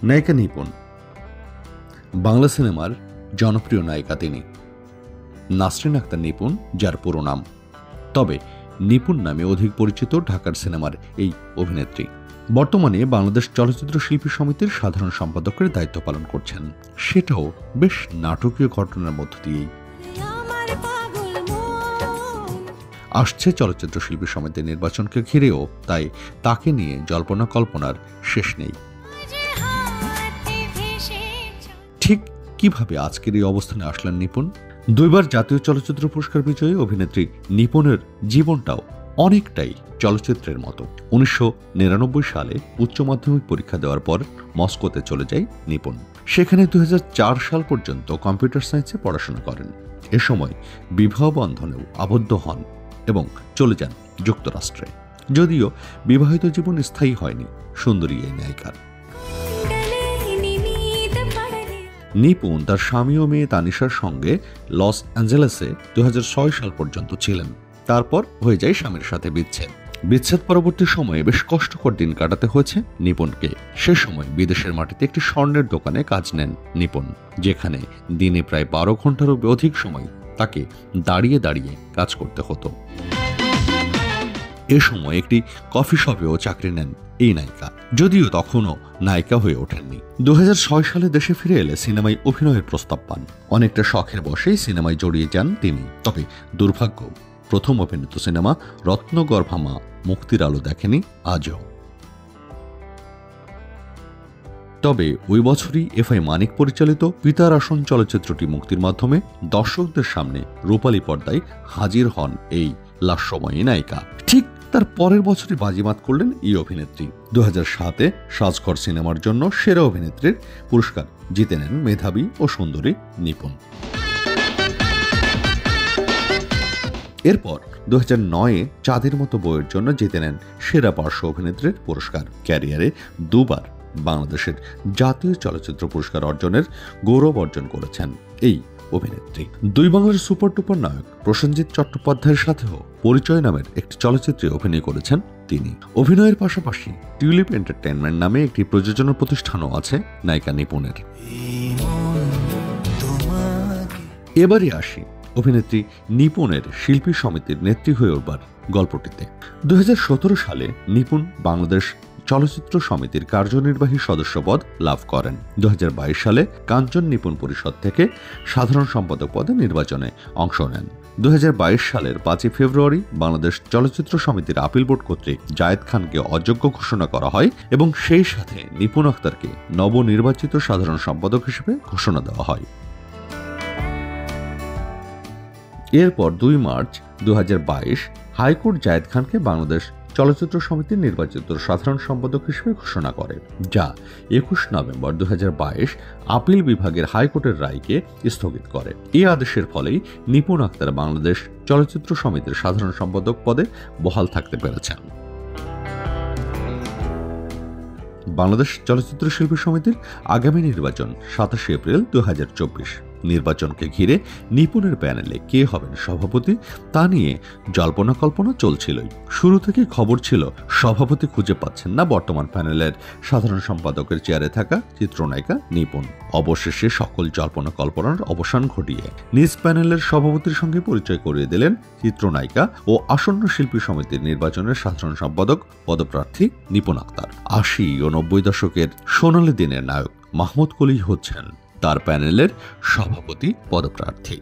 নায়িকা নিপুণ বাংলা সিনেমার জনপ্রিয় নায়িকা তিনি। নাসরিন আক্তার নিপুণ যার পুরো নাম, তবে নিপুণ নামে অধিক পরিচিত ঢাকার সিনেমার এই অভিনেত্রী। বর্তমানে বাংলাদেশ চলচ্চিত্র শিল্পী সমিতির সাধারণ সম্পাদকের দায়িত্ব পালন করছেন, সেটাও বেশ নাটকীয় ঘটনার মধ্য দিয়েই। আসছে চলচ্চিত্র শিল্পী সমিতির নির্বাচনকে ঘিরেও তাই তাকে নিয়ে জল্পনা কল্পনার শেষ নেই। ঠিক কিভাবে আজকের এই অবস্থানে আসলেন নিপুণ? দুইবার জাতীয় চলচ্চিত্র পুরস্কার বিজয়ী অভিনেত্রী নিপুণের জীবনটাও অনেকটাই চলচ্চিত্রের মতো। 1999 সালে উচ্চ মাধ্যমিক পরীক্ষা দেওয়ার পর মস্কোতে চলে যায় নিপুণ। সেখানে 2004 সাল পর্যন্ত কম্পিউটার সায়েন্সে পড়াশোনা করেন। এ সময় বিবাহ বন্ধনেও আবদ্ধ হন এবং চলে যান যুক্তরাষ্ট্রে। যদিও বিবাহিত জীবন স্থায়ী হয়নি সুন্দরী এই নায়িকার। নিপুণ তার স্বামী ও মেয়ে তানিশার সঙ্গে লস অ্যাঞ্জেলেসে 2006 সাল পর্যন্ত ছিলেন। তারপর হয়ে যায় স্বামীর সাথে বিচ্ছেদ পরবর্তী সময়ে বেশ কষ্টকর দিন কাটাতে হয়েছে নিপুণকে। সে সময় বিদেশের মাটিতে একটি স্বর্ণের দোকানে কাজ নেন নিপুণ, যেখানে দিনে প্রায় 12 ঘন্টারও অধিক সময় তাকে দাঁড়িয়ে দাঁড়িয়ে কাজ করতে হতো। এ সময় একটি কফি শপেও চাকরি নেন এই নায়িকা, যদিও তখনও নায়িকা হয়ে ওঠেননি। 2006 সালে দেশে ফিরে এলে সিনেমায় অভিনয়ের প্রস্তাব পান। অনেকটা শখের বশেই সিনেমায় জড়িয়ে যান তিনি। তবে দুর্ভাগ্য, প্রথম অভিনীত সিনেমা রত্নগর্ভা মা মুক্তির আলো দেখেনি আজও। তবে ওই বছরই এফআই মানিক পরিচালিত পিতার আসন চলচ্চিত্রটি মুক্তির মাধ্যমে দর্শকদের সামনে রূপালী পর্দায় হাজির হন এই লাস্যময়ী নায়িকা। ঠিক তার পরের বছরই বাজিমাত করলেন এই অভিনেত্রী। 2007-এ সাজঘর সিনেমার জন্য সেরা অভিনেত্রীর পুরস্কার জিতে নেন মেধাবী ও সুন্দরী নিপুণ। এরপর 2009-এ চাঁদের মতো বইয়ের জন্য জিতে নেন সেরা পার্শ্ব অভিনেত্রীর পুরস্কার। ক্যারিয়ারে দুবার বাংলাদেশের জাতীয় চলচ্চিত্র পুরস্কার অর্জনের গৌরব অর্জন করেছেন এই অভিনেত্রী। দুই বাংলার সুপার টুপার নায়ক প্রসেনজিৎ চট্টোপাধ্যায়ের সাথেও পরিচয় নামের একটি চলচ্চিত্রে অভিনয় করেছেন তিনি। অভিনয়ের পাশাপাশি টিউলিপ এন্টারটেইনমেন্ট নামে একটি প্রযোজনা প্রতিষ্ঠানও আছে নায়িকা নিপুণের। এবারে আসি অভিনেত্রী নিপুণের শিল্পী সমিতির নেত্রী হয়ে উঠবার গল্পটিতে। 2017 সালে নিপুণ বাংলাদেশ চলচ্চিত্র সমিতির কার্যনির্বাহী সদস্য পদ লাভ করেন। 2022 সালে কাঞ্চন নিপুণ পরিষদ থেকে সাধারণ সম্পাদক পদে নির্বাচনে অংশ নেন। 2022 সালের 5 ফেব্রুয়ারি বাংলাদেশ চলচ্চিত্র সমিতির আপিল বোর্ড কর্তৃক জায়েদ খানকে অযোগ্য ঘোষণা করা হয় এবং সেই সাথে নিপুণ আক্তারকে নবনির্বাচিত সাধারণ সম্পাদক হিসেবে ঘোষণা দেওয়া হয়। এরপর 2 মার্চ 2022 হাইকোর্ট জায়েদ খানকে বাংলাদেশ চলচ্চিত্র সমিতির নির্বাচিত সাধারণ সম্পাদক হিসেবে ঘোষণা করে, যা 21 নভেম্বর 2022 আপিল বিভাগের হাইকোর্টের রায়কে স্থগিত করে। এই আদেশের ফলেই নিপুণ আক্তার বাংলাদেশ চলচ্চিত্র সমিতির সাধারণ সম্পাদক পদে বহাল থাকতে পেরেছেন। বাংলাদেশ চলচ্চিত্র শিল্পী সমিতির আগামী নির্বাচন 27 এপ্রিল 2024। নির্বাচনকে ঘিরে নিপুণের প্যানেলে কে হবেন সভাপতি তা নিয়ে জল্পনা কল্পনা চলছিলই। শুরু থেকে খবর ছিল সভাপতি খুঁজে পাচ্ছেন না বর্তমান প্যানেলের সাধারণ সম্পাদকের চেয়ারে থাকা চিত্রনায়িকা নিপুণ। অবশেষে সকল জল্পনা কল্পনার অবসান ঘটিয়ে নিজ প্যানেলের সভাপতির সঙ্গে পরিচয় করিয়ে দিলেন চিত্রনায়িকা ও আসন্ন শিল্পী সমিতির নির্বাচনের সাধারণ সম্পাদক পদপ্রার্থী নিপুণ আক্তার। 80 ও 90 দশকের সোনালী দিনের নায়ক মাহমুদ কলি হচ্ছেন তার প্যানেলের সভাপতি পদপ্রার্থী।